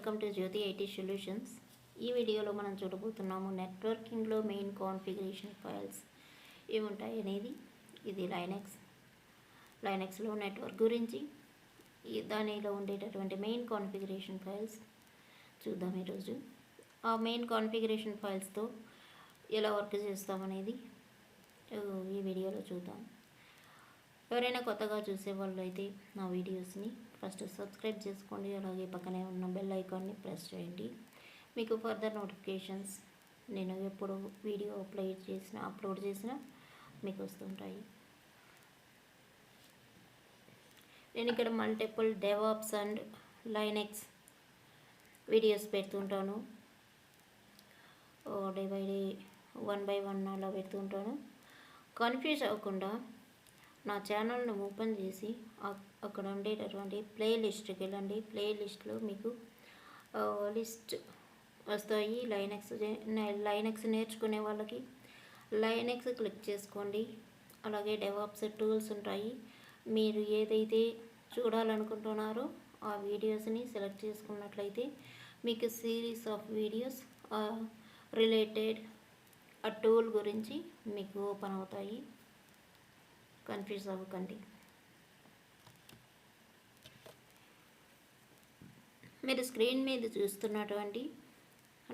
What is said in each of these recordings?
Welcome to Jyothi IT solutions. ఈ వీడియోలో మనం చూడబోతున్నాము నెట్వర్కింగ్లో మెయిన్ కాన్ఫిగరేషన్ ఫైల్స్ ఏముంటాయి అనేది. ఇది లైనక్స్లో నెట్వర్క్ గురించి దానిలో ఉండేటటువంటి మెయిన్ కాన్ఫిగరేషన్ ఫైల్స్ చూద్దాం ఈరోజు. ఆ మెయిన్ కాన్ఫిగరేషన్ ఫైల్స్తో ఎలా వర్క్ చేస్తామనేది ఈ వీడియోలో చూద్దాం. ఎవరైనా కొత్తగా చూసే వాళ్ళు అయితే నా వీడియోస్ని ఫస్ట్ సబ్స్క్రైబ్ చేసుకోండి, అలాగే పక్కనే ఉన్న బెల్ ఐకాన్ని ప్రెస్ చేయండి. మీకు ఫర్దర్ నోటిఫికేషన్స్ నేను ఎప్పుడు వీడియో అప్లోడ్ చేసినా మీకు వస్తుంటాయి. నేను ఇక్కడ multiple DevOps and Linux videos పెడుతుంటాను. డే బై డే 1 by 1 అలా పెడుతుంటాను. కన్ఫ్యూజ్ అవ్వకుండా నా ఛానల్ను ఓపెన్ చేసి అక్కడ ఉండేటటువంటి ప్లేలిస్ట్కి వెళ్ళండి. ప్లేలిస్ట్లో మీకు లిస్ట్ వస్తాయి. లైనక్స్ నేర్చుకునే వాళ్ళకి లైనక్స్ క్లిక్ చేసుకోండి. అలాగే డెవాప్స్ టూల్స్ ఉంటాయి. మీరు ఏదైతే చూడాలనుకుంటున్నారో ఆ వీడియోస్ని సెలెక్ట్ చేసుకున్నట్లయితే మీకు సిరీస్ ఆఫ్ వీడియోస్ రిలేటెడ్ ఆ టూల్ గురించి మీకు ఓపెన్ అవుతాయి. కన్ఫ్యూజ్ అవ్వకండి. మీరు స్క్రీన్ మీద చూస్తున్నటువంటి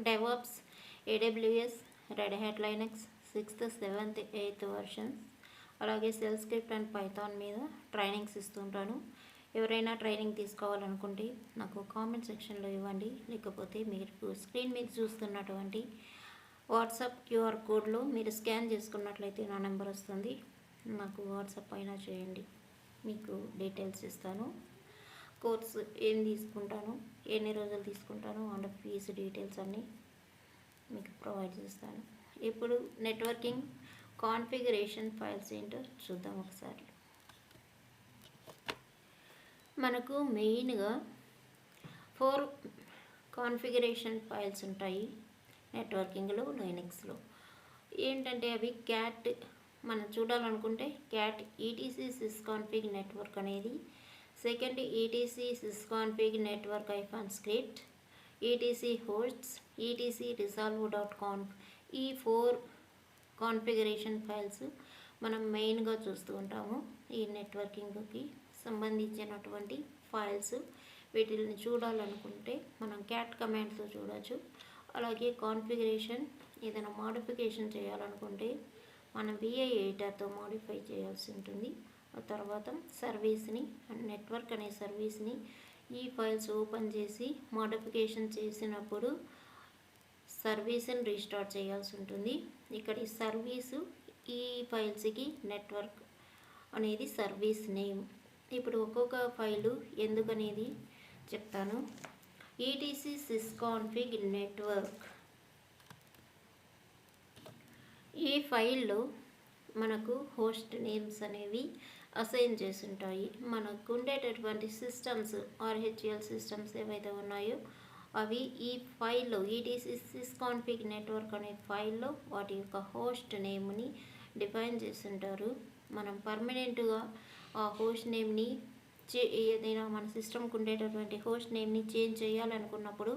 DevOps, AWS, red hat Linux 6th, 7th, 8th versions, అలాగే సెల్ స్క్రిప్ట్ అండ్ పైథాన్ మీద ట్రైనింగ్స్ ఇస్తుంటాను. ఎవరైనా ట్రైనింగ్ తీసుకోవాలనుకుంటే నాకు కామెంట్ సెక్షన్లో ఇవ్వండి. లేకపోతే మీరు స్క్రీన్ మీద చూస్తున్నటువంటి వాట్సాప్ QR కోడ్లో మీరు స్కాన్ చేసుకున్నట్లయితే నా నెంబర్ వస్తుంది. నాకు వాట్సాప్ అయినా చేయండి, మీకు డీటెయిల్స్ ఇస్తాను. కోర్సు ఏం తీసుకుంటాను, ఎన్ని రోజులు తీసుకుంటాను అండ్ ఫీజు డీటెయిల్స్ అన్నీ మీకు ప్రొవైడ్ చేస్తాను. ఇప్పుడు నెట్వర్కింగ్ కాన్ఫిగరేషన్ ఫైల్స్ ఏంటో చూద్దాం ఒకసారి. మనకు మెయిన్గా 4 కాన్ఫిగరేషన్ ఫైల్స్ ఉంటాయి నెట్వర్కింగ్లో, లైనక్స్లో. ఏంటంటే అవి క్యాట్ మనం చూడాలనుకుంటే క్యాట్ ETC sysconfig నెట్వర్క్ అనేది, second ETC sysconfig network -script, ETC hosts, ETC resolve.conf. ఈ 4 కాన్ఫిగరేషన్ ఫైల్స్ మనం మెయిన్గా చూస్తూ ఉంటాము. ఈ నెట్వర్కింగ్కి సంబంధించినటువంటి ఫైల్స్ వీటిని చూడాలనుకుంటే మనం క్యాట్ కమాండ్తో చూడవచ్చు. అలాగే కాన్ఫిగరేషన్ ఏదైనా మోడిఫికేషన్ చేయాలనుకుంటే మనం VI ఎడిటర్తో మోడిఫై చేయాల్సి ఉంటుంది. ఆ తర్వాత సర్వీస్ని, నెట్వర్క్ అనే సర్వీస్ని ఈ ఫైల్స్ ఓపెన్ చేసి మోడిఫికేషన్ చేసినప్పుడు సర్వీస్ని రీస్టార్ట్ చేయాల్సి ఉంటుంది. ఇక్కడ ఈ సర్వీసు ఈ ఫైల్స్కి నెట్వర్క్ అనేది సర్వీస్ నేమ్. ఇప్పుడు ఒక్కొక్క ఫైలు ఎందుకనేది చెప్తాను. ETC sysconfig నెట్వర్క్ ఈ ఫైల్లో మనకు హోస్ట్ నేమ్స్ అనేవి అసైన్ చేసి ఉంటాయి. మనకు ఉండేటటువంటి సిస్టమ్స్, RHEL సిస్టమ్స్ ఏవైతే ఉన్నాయో అవి ఈ ఫైల్లో ETC sysconfig నెట్వర్క్ అనే ఫైల్లో వాటి యొక్క హోస్ట్ నేమ్ని డిఫైన్ చేసి ఉంటారు. మనం పర్మనెంట్గా ఆ హోస్ట్ నేమ్ని ఏదైనా మన సిస్టమ్కి ఉండేటటువంటి హోస్ట్ నేమ్ని చేంజ్ చేయాలనుకున్నప్పుడు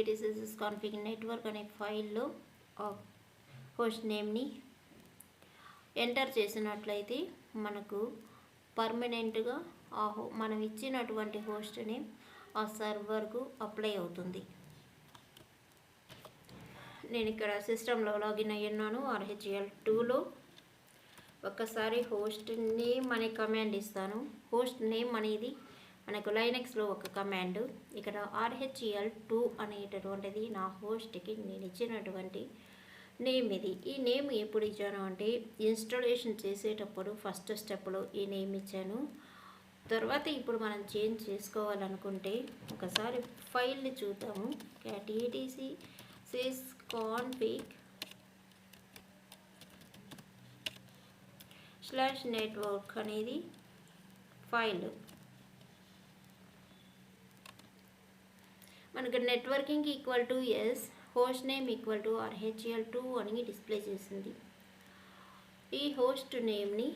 ETC sysconfig నెట్వర్క్ అనే ఫైల్లో హోస్ట్ నేమ్ని ఎంటర్ చేసినట్లయితే మనకు పర్మనెంట్గా మనం ఇచ్చినటువంటి హోస్ట్ నేమ్ ఆ సర్వర్కు అప్లై అవుతుంది. నేను ఇక్కడ సిస్టంలో లాగిన్ అయ్యున్నాను. RHEL2లో ఒక్కసారి హోస్ట్ నేమ్ అనే కమాండ్ ఇస్తాను. హోస్ట్ నేమ్ అనేది మనకు లైనక్స్లో ఒక కమాండ్. ఇక్కడ RHEL2 అనేటటువంటిది నా హోస్ట్కి నేను ఇచ్చినటువంటి నేమ్ ఇది. ఈ నేమ్ ఎప్పుడు ఇచ్చాను అంటే ఇన్స్టాలేషన్ చేసేటప్పుడు ఫస్ట్ స్టెప్లో ఈ నేమ్ ఇచ్చాను. తర్వాత ఇప్పుడు మనం చేంజ్ చేసుకోవాలనుకుంటే ఒకసారి ఫైల్ని చూద్దాము. క్యాట్ ETC sysconfig /network అనేది ఫైల్. మనకు networking =S, host name =RHEL2 అని డిస్ప్లే చేసింది. ఈ హోస్ట్ నేమ్ని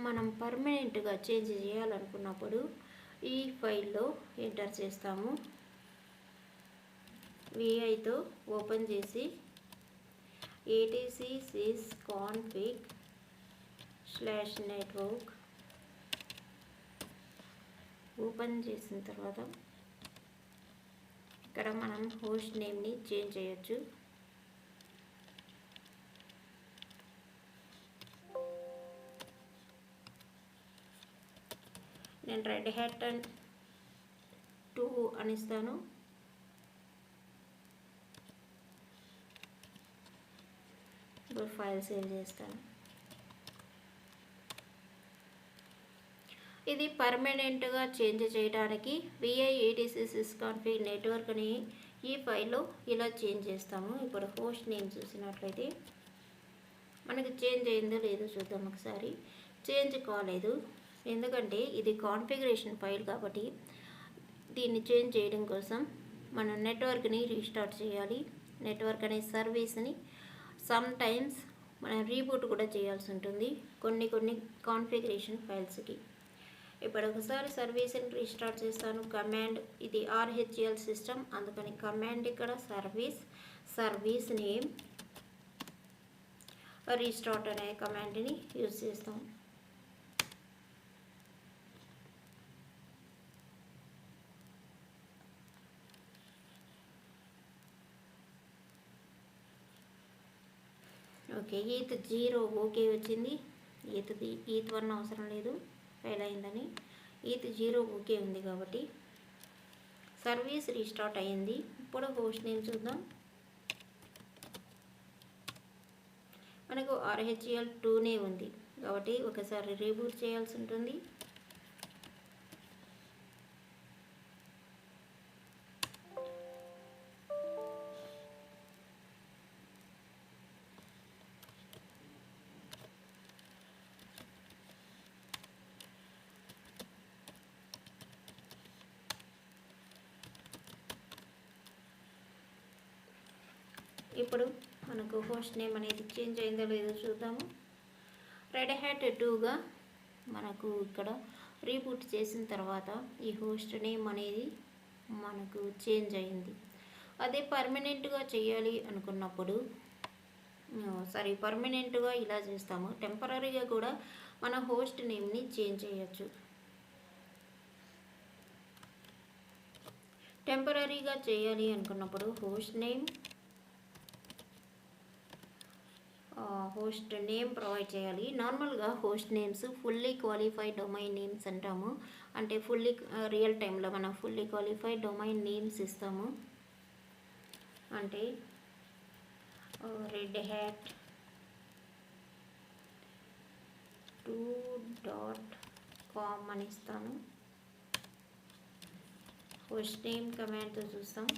మనం పర్మనెంట్గా చేంజ్ చేయాలనుకున్నప్పుడు ఈ ఫైల్లో ఎంటర్ చేస్తాము. విఐతో ఓపెన్ చేసి etc sysconfig/network ఓపెన్ చేసిన తర్వాత ఇక్కడ మనం హోస్ట్ నేమ్ని చేంజ్ చేయొచ్చు. నేను రెడ్ హ్యాట్ 2 అని ఇస్తాను. ఇప్పుడు ఫైల్ సేవ్ చేస్తాను. ఇది పర్మనెంట్గా చేంజ్ చేయడానికి etc sysconfig నెట్వర్క్ని ఈ ఫైల్లో ఇలా చేంజ్ చేస్తాము. ఇప్పుడు హోస్ట్ నేమ్ చూసినట్లయితే మనకి చేంజ్ అయిందో లేదో చూద్దాం ఒకసారి. చేంజ్ కాలేదు, ఎందుకంటే ఇది కాన్ఫిగరేషన్ ఫైల్ కాబట్టి. దీన్ని చేంజ్ చేయడం కోసం మనం నెట్వర్క్ని రీస్టార్ట్ చేయాలి. నెట్వర్క్ అనే సర్వీస్ని సమ్ టైమ్స్ మనం రీబూట్ కూడా చేయాల్సి ఉంటుంది కొన్ని కాన్ఫిగరేషన్ ఫైల్స్కి. ఇప్పుడు ఒకసారి సర్వీస్ని రీస్టార్ట్ చేస్తాను. కమాండ్ ఇది RHEL సిస్టమ్, అందుకని కమాండ్ ఇక్కడ సర్వీస్ నేమ్ రీస్టార్ట్ అనే కమాండ్ని యూజ్ చేస్తాం. ఓకే, ETH0 ఓకే వచ్చింది. ETH1 అవసరం లేదు, ఫెయిల్ అయిందని. ETH0 ఓకే ఉంది కాబట్టి సర్వీస్ రీస్టార్ట్ అయ్యింది. ఇప్పుడు హోస్ట్ నేమ్ చూద్దాం. మనకు RHEL2నే ఉంది కాబట్టి ఒకసారి రీబూట్ చేయాల్సి ఉంటుంది. ఇప్పుడు మనకు హోస్ట్ నేమ్ అనేది చేంజ్ అయిందో లేదో చూద్దాము. రెడ్ హ్యాట్ 2గా మనకు ఇక్కడ రీబూట్ చేసిన తర్వాత ఈ హోస్ట్ నేమ్ అనేది మనకు చేంజ్ అయింది. అదే పర్మనెంట్గా చేయాలి అనుకున్నప్పుడు పర్మనెంట్గా ఇలా చేస్తాము. టెంపరీగా కూడా మన హోస్ట్ నేమ్ని చేంజ్ చేయొచ్చు. టెంపరీగా చేయాలి అనుకున్నప్పుడు హోస్ట్ నేమ్ ప్రొవైడ్ చేయాలి. నార్మల్గా host names fully qualified domain names అంటాము. అంటే రియల్ టైంలో మనం ఫుల్లీ క్వాలిఫైడ్ డొమైన్ నేమ్స్ ఇస్తాము. అంటే redhat2.com అని ఇస్తాను. హోస్ట్ నేమ్ కమాండ్తో చూస్తాం.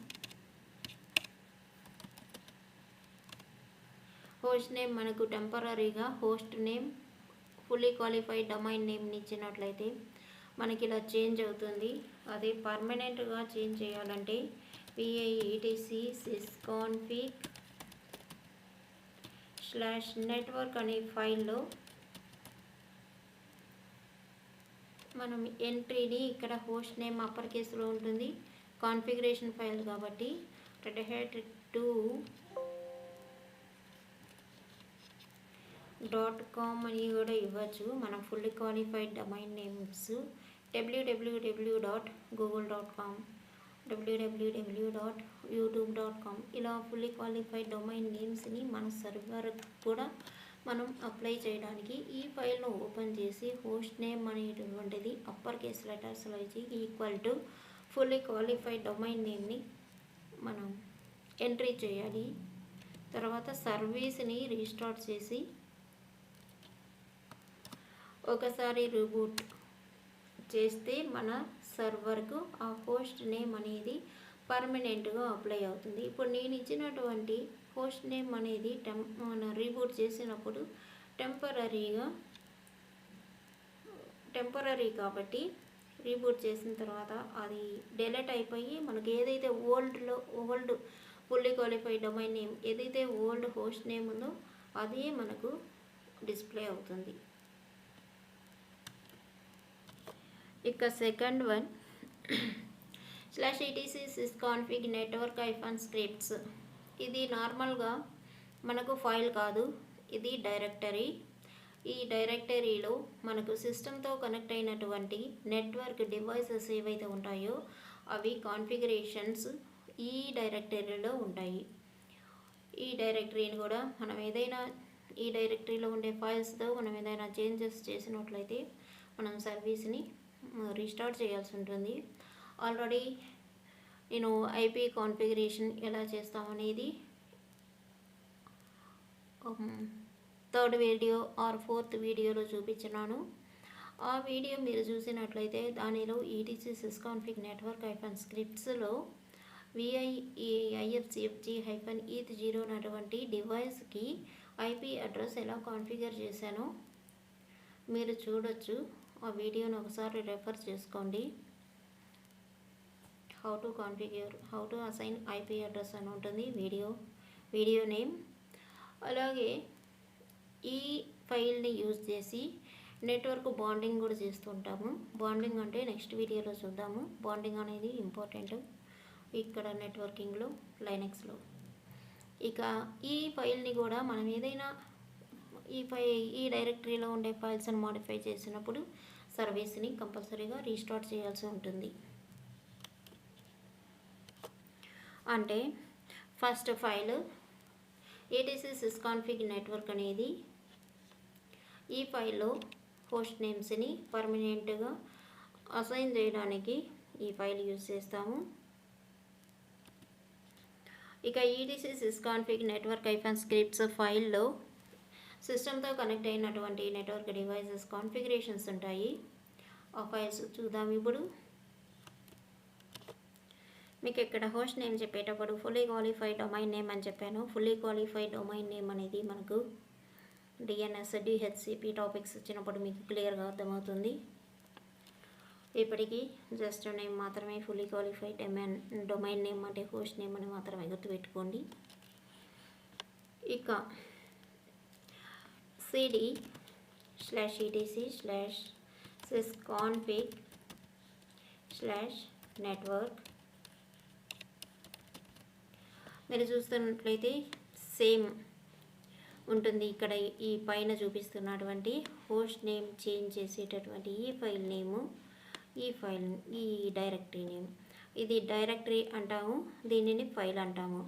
హోస్ట్ నేమ్ మనకు టెంపరీగా host name fully qualified domain నేమ్ని ఇచ్చినట్లయితే మనకి ఇలా చేంజ్ అవుతుంది. అదే పర్మనెంట్గా చేంజ్ చేయాలంటే etc sysconfig/network అనే ఫైల్లో మనం ఎంట్రీని ఇక్కడ హోస్ట్ నేమ్ అప్పర్ కేసులో ఉంటుంది, కాన్ఫిగరేషన్ ఫైల్ కాబట్టి redhat2.com అని కూడా ఇవ్వచ్చు. మనం fully qualified domain names www.google.com, www.youtube.com ఇలా ఫుల్లీ క్వాలిఫైడ్ డొమైన్ నేమ్స్ని మన సర్వర్ కూడా మనం అప్లై చేయడానికి ఈ ఫైల్ను ఓపెన్ చేసి హోస్ట్ నేమ్ అనేటువంటిది అప్పర్ కేస్ లెటర్స్లో ఇచ్చి = ఫుల్లీ క్వాలిఫైడ్ డొమైన్ నేమ్ని మనం ఎంట్రీ చేయాలి. తర్వాత సర్వీస్ని రీస్టార్ట్ చేసి ఒకసారి రీబూట్ చేస్తే మన సర్వర్కు ఆ హోస్ట్ నేమ్ అనేది పర్మనెంట్గా అప్లై అవుతుంది. ఇప్పుడు నేను ఇచ్చినటువంటి హోస్ట్ నేమ్ అనేది మన రీబూట్ చేసినప్పుడు టెంపరీ కాబట్టి రీబూట్ చేసిన తర్వాత అది డిలీట్ అయిపోయి మనకి ఏదైతే old fully qualified domain name ఏదైతే ఓల్డ్ హోస్ట్ నేమ్ ఉందో అదే మనకు డిస్ప్లే అవుతుంది. ఇక second one /etc sysconfig network -scripts. ఇది నార్మల్గా మనకు ఫైల్ కాదు, ఇది డైరెక్టరీ. ఈ డైరెక్టరీలో మనకు సిస్టంతో కనెక్ట్ అయినటువంటి నెట్వర్క్ డివైసెస్ ఏవైతే ఉంటాయో అవి కాన్ఫిగరేషన్స్ ఈ డైరెక్టరీలో ఉంటాయి. ఈ డైరెక్టరీని కూడా మనం ఏదైనా ఈ డైరెక్టరీలో ఉండే ఫైల్స్తో మనం ఏదైనా చేంజెస్ చేసినట్లయితే మనం సర్వీస్ని రీస్టార్ట్ చేయాల్సి ఉంటుంది. ఆల్రెడీ నేను ఐపీ కాన్ఫిగరేషన్ ఎలా చేస్తామనేది థర్డ్ వీడియో ఆర్ ఫోర్త్ వీడియోలో చూపించినాను. ఆ వీడియో మీరు చూసినట్లయితే దానిలో ఈటీసీ సిస్కాన్ఫిగ్ నెట్వర్క్ -scriptsలో IFCFG-ETH0 అటువంటి డివైస్కి ఐపీ అడ్రస్ ఎలా కాన్ఫిగర్ చేశానో మీరు చూడొచ్చు. ఆ వీడియోని ఒకసారి రెఫర్ చేసుకోండి. How to assign IP address అని ఉంటుంది వీడియో నేమ్. అలాగే ఈ ఫైల్ని యూజ్ చేసి నెట్వర్క్ బాండింగ్ కూడా చేస్తుంటాము. బాండింగ్ అంటే నెక్స్ట్ వీడియోలో చూద్దాము. బాండింగ్ అనేది ఇంపార్టెంట్ ఇక్కడ నెట్వర్కింగ్లో, లైనెక్స్లో. ఇక ఈ ఫైల్ని కూడా మనం ఏదైనా ఈ డైరెక్టరీలో ఉండే ఫైల్స్ని మాడిఫై చేసినప్పుడు సర్వీస్ని కంపల్సరీగా రీస్టార్ట్ చేయాల్సి ఉంటుంది. అంటే first file ETC sysconfig network అనేది ఈ ఫైల్లో హోస్ట్ నేమ్స్ని పర్మనెంట్గా అసైన్ చేయడానికి ఈ ఫైల్ యూజ్ చేస్తాము. ఇక ఈటీసీ సిస్కాన్ఫిగ్ నెట్వర్క్ -scripts ఫైల్లో సిస్టంతో కనెక్ట్ అయినటువంటి నెట్వర్క్ డివైసెస్ కాన్ఫిగరేషన్స్ ఉంటాయి. ఆ ఫైల్స్ చూద్దాం ఇప్పుడు. మీకు ఇక్కడ హోస్ట్ నేమ్ చెప్పేటప్పుడు ఫుల్లీ క్వాలిఫైడ్ డొమైన్ నేమ్ అని చెప్పాను. ఫుల్లీ క్వాలిఫైడ్ డొమైన్ నేమ్ అనేది మనకు డిఎన్ఎస్, డిహెచ్సిపి టాపిక్స్ వచ్చినప్పుడు మీకు క్లియర్గా అర్థమవుతుంది. ఇప్పటికీ జస్ట్ నేమ్ మాత్రమే ఫుల్లీ క్వాలిఫైడ్ డొమైన్ నేమ్ అంటే హోస్ట్ నేమ్ అని మాత్రమే గుర్తుపెట్టుకోండి. ఇక cd/etc/sysconfig/network మీరు చూస్తున్నట్లయితే సేమ్ ఉంటుంది. ఇక్కడ ఈ పైన చూపిస్తున్నటువంటి హోస్ట్ నేమ్ చేంజ్ చేసేటటువంటి ఈ ఫైల్ నేము, ఈ డైరెక్టరీ నేమ్. ఇది డైరెక్టరీ అంటాము, దీనిని ఫైల్ అంటాము.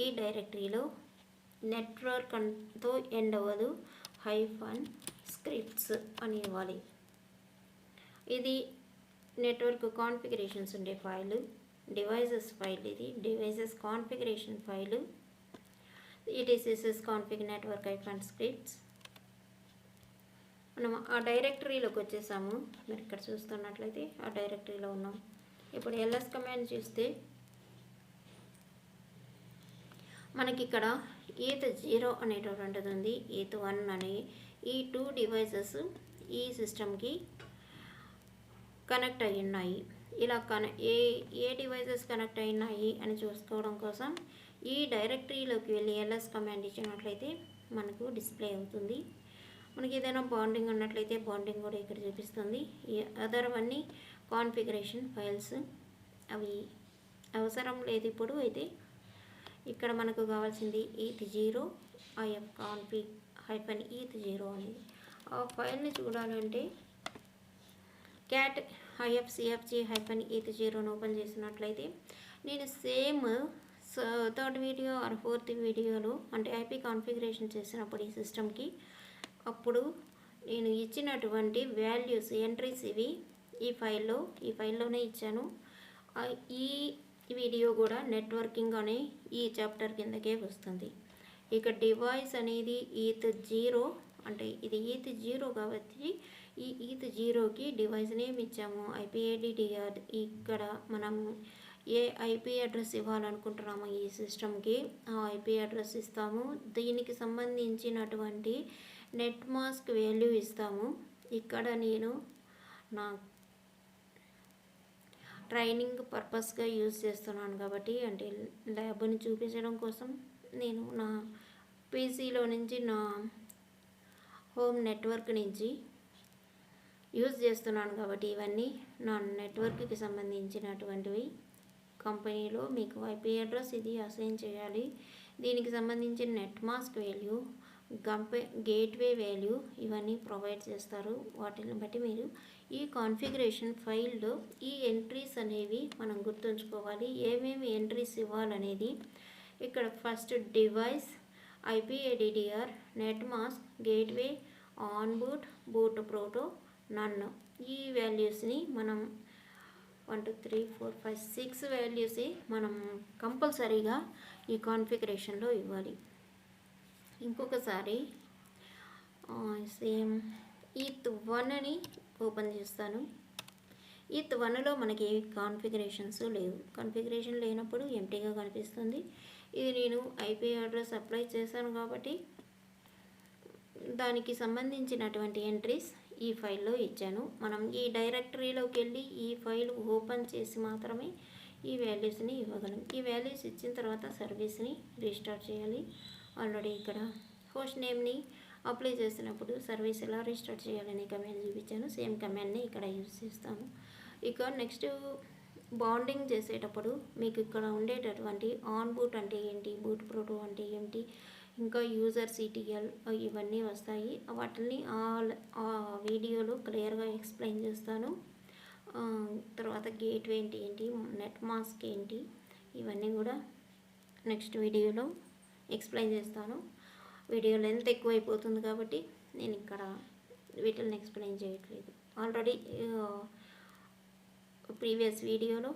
ఈ డైరెక్టరీలో నెట్వర్క్ తో ఎండ్ అవ్వదు, -scripts అని ఇవ్వాలి. ఇది నెట్వర్క్ కాన్ఫిగరేషన్స్ ఉండే ఫైలు, డివైసెస్ ఫైల్. ఇది devices configuration file. ETC sysconfig network -scripts. మనం ఆ డైరెక్టరీలోకి వచ్చేసాము. మీరు ఇక్కడ చూస్తున్నట్లయితే ఆ డైరెక్టరీలో ఉన్నాం. ఇప్పుడు ls కమాండ్ చూస్తే మనకి ఇక్కడ ETH0 అనేటటువంటిది ఉంది, ETH1 అని. ఈ 2 డివైసెస్ ఈ సిస్టమ్కి కనెక్ట్ అయి ఉన్నాయి. ఇలా ఏ డివైసెస్ కనెక్ట్ అయినాయి అని చూసుకోవడం కోసం ఈ డైరెక్టరీలోకి వెళ్ళి ls కమాండ్ ఇచ్చినట్లయితే మనకు డిస్ప్లే అవుతుంది. మనకి ఏదైనా బాండింగ్ ఉన్నట్లయితే బాండింగ్ కూడా ఇక్కడ చూపిస్తుంది. ఈ అదర్వన్నీ కాన్ఫిగరేషన్ ఫైల్స్, అవి అవసరం లేదు ఇప్పుడు. అయితే ఇక్కడ మనకు కావాల్సింది ETH0 ifconfig-ETH0 అనేది. ఆ ఫైల్ని చూడాలంటే cat ifcfg-ETH0 ఓపెన్ చేసినట్లయితే నేను same third video or fourth వీడియోలో అంటే ఐపీ కాన్ఫిగరేషన్ చేసినప్పుడు ఈ సిస్టమ్కి అప్పుడు నేను ఇచ్చినటువంటి వాల్యూస్, ఎంట్రీస్ ఇవి ఈ ఫైల్లోనే ఇచ్చాను. ఈ వీడియో కూడా నెట్వర్కింగ్ అనే ఈ చాప్టర్ కిందకే వస్తుంది. ఇక డివైస్ అనేది ETH0 అంటే ఇది ETH0 కాబట్టి ఈ ETH0కి డివైస్ నేమ్ ఇచ్చాము, IPADDR. ఇక్కడ మనం ఏ ఐపీ అడ్రస్ ఇవ్వాలనుకుంటున్నామో ఈ సిస్టమ్కి ఆ ఐపీ అడ్రస్ ఇస్తాము. దీనికి సంబంధించినటువంటి నెట్ మాస్క్ వాల్యూ ఇస్తాము. ఇక్కడ నేను నా ట్రైనింగ్ పర్పస్గా యూజ్ చేస్తున్నాను కాబట్టి, అంటే ల్యాబ్ని చూపించడం కోసం నేను నా పీసీలో నుంచి, నా హోమ్ నెట్వర్క్ నుంచి యూజ్ చేస్తున్నాను కాబట్టి ఇవన్నీ నా నెట్వర్క్కి సంబంధించినటువంటివి. కంపెనీలో మీకు ఐపీ అడ్రస్ ఇది అసైన్ చేయాలి. దీనికి సంబంధించిన net mask value, gateway value ఇవన్నీ ప్రొవైడ్ చేస్తారు. వాటిని బట్టి మీరు ఈ కాన్ఫిగరేషన్ ఫైల్లో ఈ ఎంట్రీస్ అనేవి మనం గుర్తుంచుకోవాలి. ఏమేమి ఎంట్రీస్ ఇవ్వాలనేది ఇక్కడ first device, IPADDR, net mask, gateway, on boot, boot proto, none, ఈ వాల్యూస్ని మనం 1 2 3 4 5 6 వాల్యూస్ మనం కంపల్సరీగా ఈ కాన్ఫిగరేషన్లో ఇవ్వాలి. ఇంకొకసారి సేమ్ ETH1ని ఓపెన్ చేస్తాను. ETH1లో మనకి ఏ కాన్ఫిగరేషన్స్ లేవు. కాన్ఫిగరేషన్ లేనప్పుడు ఎంటీగా కనిపిస్తుంది. ఇది నేను ఐపీ అడ్రస్ అప్లై చేశాను కాబట్టి దానికి సంబంధించినటువంటి ఎంట్రీస్ ఈ ఫైల్లో ఇచ్చాను. మనం ఈ డైరెక్టరీలోకి వెళ్ళి ఈ ఫైల్ ఓపెన్ చేసి మాత్రమే ఈ వాల్యూస్ని ఇవ్వగలం. ఈ వాల్యూస్ ఇచ్చిన తర్వాత సర్వీస్ని రీస్టార్ట్ చేయాలి. ఆల్రెడీ ఇక్కడ హోస్ట్ నేమ్ని అప్లై చేసినప్పుడు సర్వీస్ ఎలా రీస్టార్ట్ చేయాలని కమాండ్ చూపించాను. సేమ్ కమాండ్ని ఇక్కడ యూజ్ చేస్తాను. ఇక నెక్స్ట్ బాండింగ్ చేసేటప్పుడు మీకు ఇక్కడ ఉండేటటువంటి ఆన్ బూట్ అంటే ఏంటి, బూట్ ప్రోటో అంటే ఏంటి, ఇంకా యూజర్ సిటిఎల్ ఇవన్నీ వస్తాయి. వాటిని ఆ వీడియోలో క్లియర్గా ఎక్స్ప్లెయిన్ చేస్తాను. తర్వాత గేట్వే ఏంటి, నెట్ మాస్క్ ఏంటి, ఇవన్నీ కూడా నెక్స్ట్ వీడియోలో ఎక్స్ప్లెయిన్ చేస్తాను. వీడియో లెంత్ ఎక్కువైపోతుంది కాబట్టి నేను ఇక్కడ వీటిని ఎక్స్ప్లెయిన్ చేయట్లేదు. ఆల్రెడీ ప్రీవియస్ వీడియోలో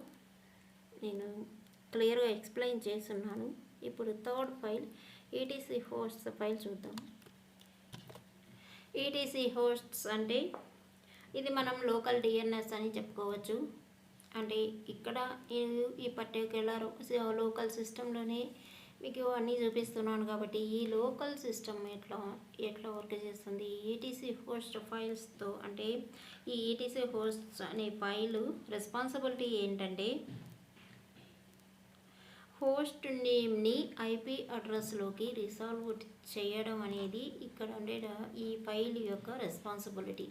నేను క్లియర్గా ఎక్స్ప్లెయిన్ చేస్తున్నాను. ఇప్పుడు third file ETC hosts file చూద్దాం. ఈటీసీ హోస్ట్స్ అంటే ఇది మనం లోకల్ డిఎన్ఎస్ అని చెప్పుకోవచ్చు. అంటే ఇక్కడ ఈ పర్టిక్యులర్ లోకల్ సిస్టంలోనే మీకు అన్నీ చూపిస్తున్నాను కాబట్టి ఈ లోకల్ సిస్టమ్ ఎట్లా వర్క్ చేస్తుంది. ఈటీసీ హోస్ట్ ఫైల్స్తో అంటే ఈ ఈటీసీ హోస్ట్స్ అనే ఫైల్ రెస్పాన్సిబిలిటీ ఏంటంటే హోస్ట్ నేమ్ని ఐపీ అడ్రస్లోకి రిసాల్వ్ చేయడం అనేది ఇక్కడ ఉండే ఈ ఫైల్ యొక్క రెస్పాన్సిబిలిటీ.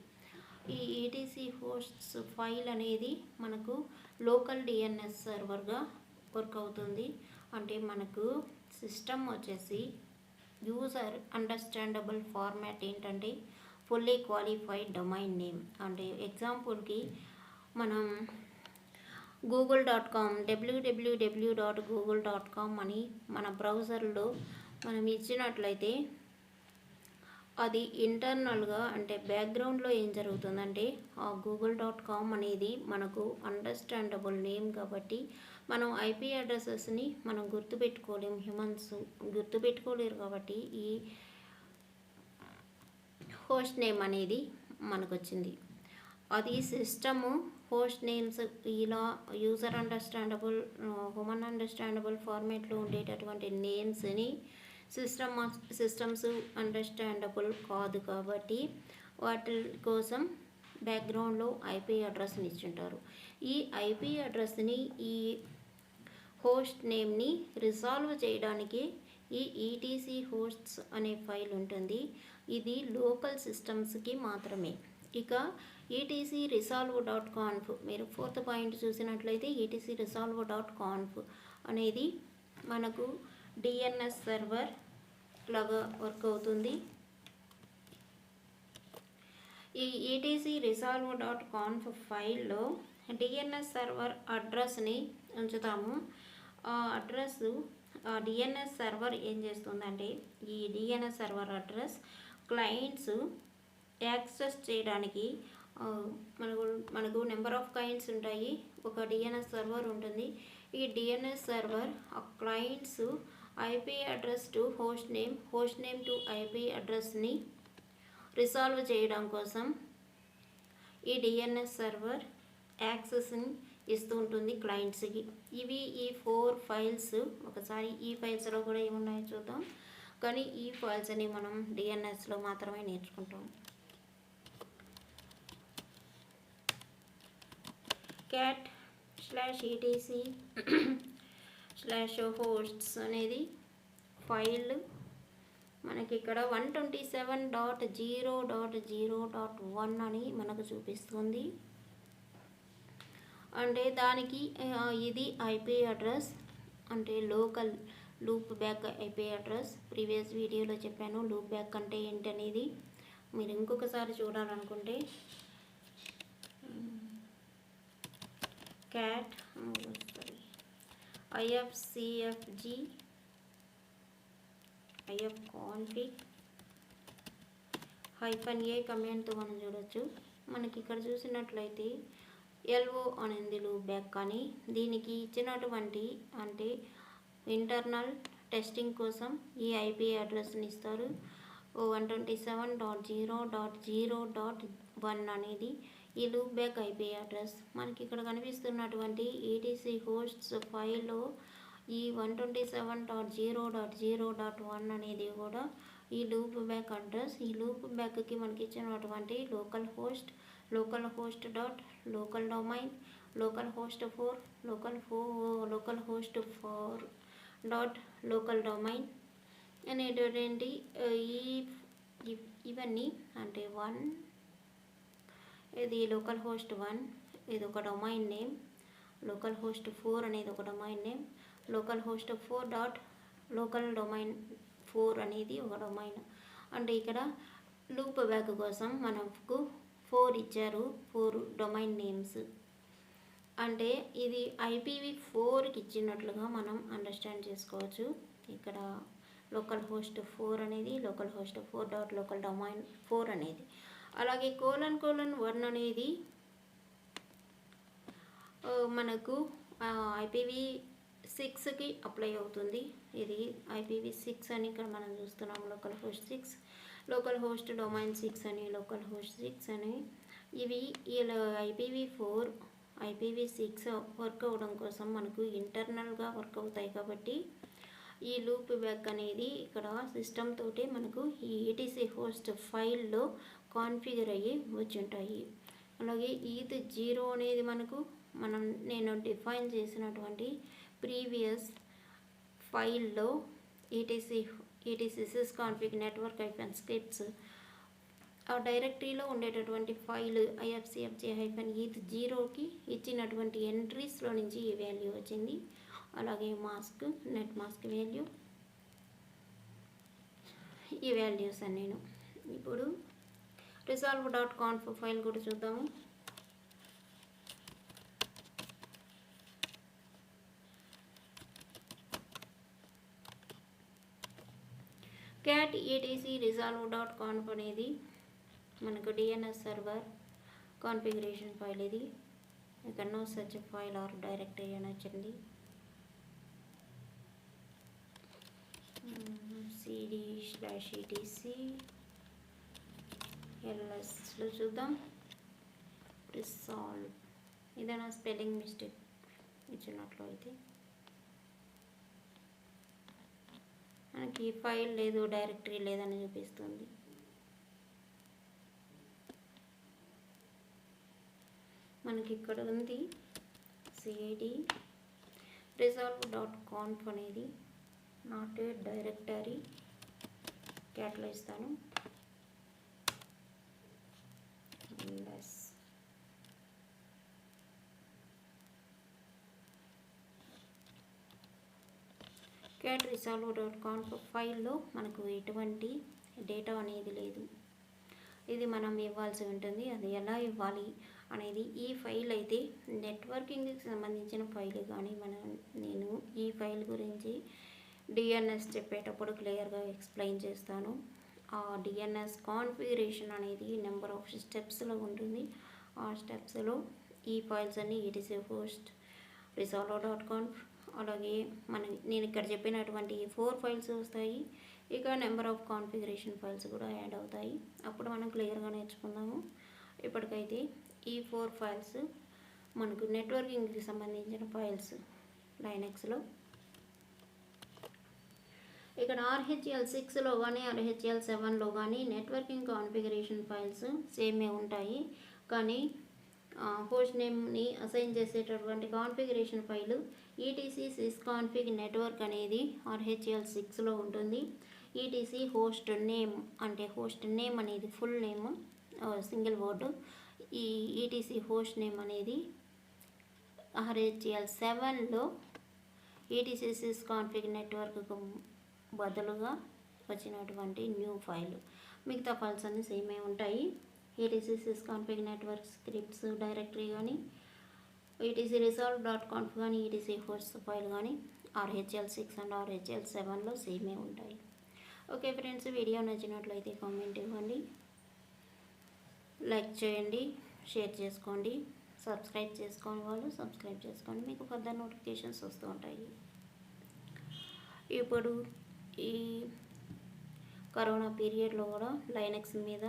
ఈ ఈటీసీ హోస్ట్స్ ఫైల్ అనేది మనకు లోకల్ డిఎన్ఎస్ సర్వర్గా వర్క్ అవుతుంది. అంటే మనకు సిస్టమ్ వచ్చేసి యూజర్ అండర్స్టాండబుల్ ఫార్మాట్ ఏంటంటే ఫుల్లీ క్వాలిఫైడ్ డొమైన్ నేమ్. అంటే ఎగ్జాంపుల్కి మనం google.com www.google.com అని మన బ్రౌజర్లో మనం ఇచ్చినట్లయితే అది ఇంటర్నల్గా అంటే బ్యాక్గ్రౌండ్లో ఏం జరుగుతుందంటే ఆ google.com అనేది మనకు అండర్స్టాండబుల్ నేమ్ కాబట్టి మనం ఐపీ అడ్రసెస్ని మనం గుర్తుపెట్టుకోలేము. హ్యూమన్స్ గుర్తుపెట్టుకోలేరు కాబట్టి ఈ హోస్ట్ నేమ్ అనేది మనకు వచ్చింది. అది సిస్టము హోస్ట్ నేమ్స్ ఇలా యూజర్ అండర్స్టాండబుల్ హ్యూమన్ అండర్స్టాండబుల్ ఫార్మేట్లో ఉండేటటువంటి నేమ్స్ని సిస్టమ్స్ అండర్స్టాండబుల్ కాదు కాబట్టి వాటి కోసం బ్యాక్గ్రౌండ్లో ఐపీ అడ్రస్ని ఇచ్చుంటారు. ఈ ఐపీ అడ్రస్ని ఈ హోస్ట్ నేమ్ని రిసాల్వ్ చేయడానికి ఈ ఈటీసీ హోస్ట్స్ అనే ఫైల్ ఉంటుంది. ఇది లోకల్ సిస్టమ్స్కి మాత్రమే. ఇక ఈటీసీ resolve.conf మీరు 4th పాయింట్ చూసినట్లయితే ఈటీసీ resolve.conf అనేది మనకు డిఎన్ఎస్ సర్వర్ లాగా వర్క్ అవుతుంది. ఈ ఈటీసీ resolve.conf ఫైల్లో డిఎన్ఎస్ సర్వర్ అడ్రస్ని ఉంచుతాము. ఆ అడ్రస్ డిఎన్ఎస్ సర్వర్ ఏం చేస్తుందంటే ఈ DNS server address clients access చేయడానికి మనకు నెంబర్ ఆఫ్ క్లయింట్స్ ఉంటాయి. ఒక డిఎన్ఎస్ సర్వర్ ఉంటుంది. ఈ డిఎన్ఎస్ సర్వర్ ఆ clients IP address to host name to IP అడ్రస్ని రిసాల్వ్ చేయడం కోసం ఈ డిఎన్ఎస్ సర్వర్ యాక్సెస్ని ఇస్తూ ఉంటుంది క్లయింట్స్కి. ఇవి ఈ 4 ఫైల్స్. ఒకసారి ఈ ఫైల్స్లో కూడా ఏమున్నాయో చూద్దాం. కానీ ఈ ఫైల్స్ అని మనం డిఎన్ఎస్లో మాత్రమే నేర్చుకుంటాం. cat/etc/hosts అనేది ఫైల్ మనకి ఇక్కడ 127.0.0.1 అని మనకు చూపిస్తుంది. అంటే దానికి ఇది ఐపీ అడ్రస్ అంటే local loop back IP address. Previous వీడియోలో చెప్పాను లూప్ బ్యాక్ అంటే ఏంటనేది. మీరు ఇంకొకసారి చూడాలనుకుంటే క్యాట్ ifcfg ifconfig -a కమాండ్తో మనం చూడొచ్చు. మనకి ఇక్కడ చూసినట్లయితే LO అనేది లూప్ బ్యాక్, కానీ దీనికి ఇచ్చినటువంటి అంటే ఇంటర్నల్ టెస్టింగ్ కోసం ఈ ఐపీ అడ్రస్ని ఇస్తారు. 127.0.0.1 అనేది ఈ లూప్ బ్యాక్ ఐపీ అడ్రస్. మనకి ఇక్కడ కనిపిస్తున్నటువంటి ఈటీసీ హోస్ట్స్ ఫైల్లో ఈ 127.0.0.1 అనేది కూడా ఈ లూప్ బ్యాక్ అడ్రస్. ఈ లూప్ బ్యాక్కి మనకి ఇచ్చినటువంటి local host dot local domain local host 4 dot local domain అనేటువంటి ఇవన్నీ అంటే 1 ఇది లోకల్ హోస్ట్ 1, ఇది ఒక డొమైన్ నేమ్. లోకల్ హోస్ట్ 4 అనేది ఒక domain name. Local host 4 dot local domain 4 అనేది ఒక డొమైన్. అంటే ఇక్కడ లూప్ బ్యాక్ కోసం మనకు 4 ఇచ్చారు, 4 డొమైన్ నేమ్స్. అంటే ఇది IPv4కి ఇచ్చినట్లుగా మనం అండర్స్టాండ్ చేసుకోవచ్చు. ఇక్కడ లోకల్ హోస్ట్ 4 అనేది local host 4 dot local domain 4 అనేది. అలాగే :1 అనేది మనకు IPv6కి అప్లై అవుతుంది. ఇది IPv6 అని ఇక్కడ మనం చూస్తున్నాం. Local host 6 local host domain 6 అని లోకల్ హోస్ట్ 6 అని ఇవి IPv4 IPv6 వర్క్ అవ్వడం కోసం మనకు ఇంటర్నల్గా వర్క్ అవుతాయి. కాబట్టి ఈ లూప్ బ్యాక్ అనేది ఇక్కడ సిస్టమ్ తోటి మనకు ఈ ఈటీసీ హోస్ట్ ఫైల్లో కాన్ఫిగర్ అయ్యి వచ్చుంటాయి. అలాగే ఈత్ 0 అనేది నేను డిఫైన్ చేసినటువంటి ప్రీవియస్ ఫైల్లో ఈటీసీ sysconfig network -scripts ఆ డైరెక్టరీలో ఉండేటటువంటి ఫైల్ ifcfg-eth0కి ఇచ్చినటువంటి ఎంట్రీస్లో నుంచి ఈ వాల్యూ వచ్చింది. అలాగే నెట్ మాస్క్ వాల్యూ, ఈ వాల్యూస్ నేను ఇప్పుడు resolve.conf ఫైల్ కూడా చూద్దాము. cat etc resolve.conf అనేది మనకు DNS సర్వర్ కాన్ఫిగరేషన్ ఫైల్. ఇది ఇక్కడ no such file or directory అని వచ్చింది. cd/etc ls లో చూద్దాం. resolve ఏదైనా స్పెల్లింగ్ మిస్టేక్ ఇచ్చినట్లు అయితే మనకి ఫైల్ లేదు, డైరెక్టరీ లేదని చూపిస్తుంది. మనకి ఇక్కడ ఉంది cd resolve.conf అనేది నాట్ ఏ డైరెక్టరీ. క్యాట్లో ఇస్తాను. cat resolve.conf ఫైల్లో మనకు ఎటువంటి డేటా అనేది లేదు. ఇది మనం ఇవ్వాల్సి ఉంటుంది. అది ఎలా ఇవ్వాలి అనేది ఈ ఫైల్ అయితే నెట్వర్కింగ్కి సంబంధించిన ఫైల్, కానీ నేను ఈ ఫైల్ గురించి DNS చెప్పేటప్పుడు క్లియర్గా ఎక్స్ప్లెయిన్ చేస్తాను. ఆ DNS కాన్ఫిగరేషన్ అనేది నెంబర్ ఆఫ్ స్టెప్స్లో ఉంటుంది. ఆ స్టెప్స్లో ఈ ఫైల్స్ అన్నీ ఈటీసీ హోస్ట్ resolve.conf అలాగే నేను ఇక్కడ చెప్పినటువంటి 4 ఫైల్స్ వస్తాయి. ఇక నెంబర్ ఆఫ్ కాన్ఫిగరేషన్ ఫైల్స్ కూడా యాడ్ అవుతాయి. అప్పుడు మనం క్లియర్గా నేర్చుకుందాము. ఇప్పటికైతే ఈ 4 ఫైల్స్ మనకు నెట్వర్కింగ్కి సంబంధించిన ఫైల్స్ లైనక్స్లో. ఇక్కడ RHEL6లో కానీ RHEL7లో కానీ నెట్వర్కింగ్ కాన్ఫిగరేషన్ ఫైల్స్ సేమే ఉంటాయి. కానీ హోస్ట్ నేమ్ని అసైన్ చేసేటటువంటి configuration file ETC sysconfig network అనేది RHEL6లో ఉంటుంది. ఈటీసీ హోస్ట్ నేమ్ అంటే హోస్ట్ నేమ్ అనేది ఫుల్ నేమ్ సింగిల్ వర్డ్. ఈ ఈటీసీ హోస్ట్ నేమ్ అనేది RHEL 7లో ETCS కాన్ఫిగ్ నెట్వర్క్కు బదులుగా వచ్చినటువంటి న్యూ ఫైల్. మిగతా ఫైల్స్ అన్నీ సేమే ఉంటాయి. ETCS config network scripts directory కానీ, ETC resolve.conf కానీ, ETC hosts ఫైల్ కానీ RHEL 6 అండ్ RHEL 7లో సేమే ఉంటాయి. ఓకే ఫ్రెండ్స్, వీడియో నచ్చినట్లయితే కామెంట్ ఇవ్వండి, లైక్ చేయండి, షేర్ చేసుకోండి. సబ్స్క్రైబ్ చేసుకోని వాళ్ళు సబ్స్క్రైబ్ చేసుకోండి, మీకు ఫర్దర్ నోటిఫికేషన్స్ వస్తూ ఉంటాయి. ఇప్పుడు ఈ కరోనా పీరియడ్లో కూడా లైనక్స్ మీద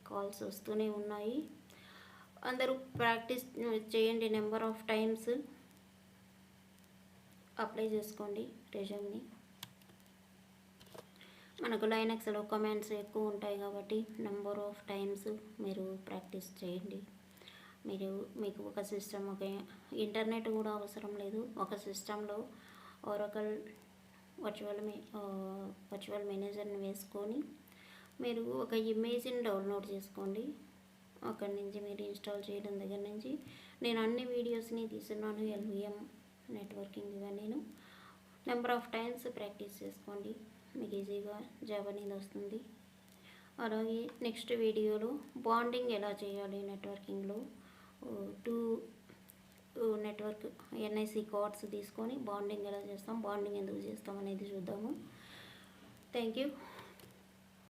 కాల్స్ వస్తూనే ఉన్నాయి. అందరూ ప్రాక్టీస్ చేయండి, నెంబర్ ఆఫ్ టైమ్స్ అప్లై చేసుకోండి రెజ్యూమ్ని. మనకు లైనక్స్లో కమాండ్స్ ఎక్కువ ఉంటాయి కాబట్టి నెంబర్ ఆఫ్ టైమ్స్ మీరు ప్రాక్టీస్ చేయండి. మీకు ఒక సిస్టమ్, ఒక ఇంటర్నెట్ కూడా అవసరం లేదు. ఒక సిస్టంలో ఒరాకిల్ వర్చువల్ మేనేజర్ని వేసుకొని మీరు ఒక ఇమేజ్ని డౌన్లోడ్ చేసుకోండి. అక్కడి నుంచి మీరు ఇన్స్టాల్ చేయడం దగ్గర నుంచి నేను అన్ని వీడియోస్ని తీసున్నాను. LVM నెట్వర్కింగ్ ఇవన్నీ నెంబర్ ఆఫ్ టైమ్స్ ప్రాక్టీస్ చేసుకోండి, మీకు ఈజీగా జాబ్ అనేది వస్తుంది. అలాగే నెక్స్ట్ వీడియోలో బాండింగ్ ఎలా చేయాలి నెట్వర్కింగ్లో, 2 నెట్వర్క్ NIC కార్డ్స్ తీసుకొని బాండింగ్ ఎలా చేస్తాం, బాండింగ్ ఎందుకు చేస్తాం అనేది చూద్దాము. Thank you.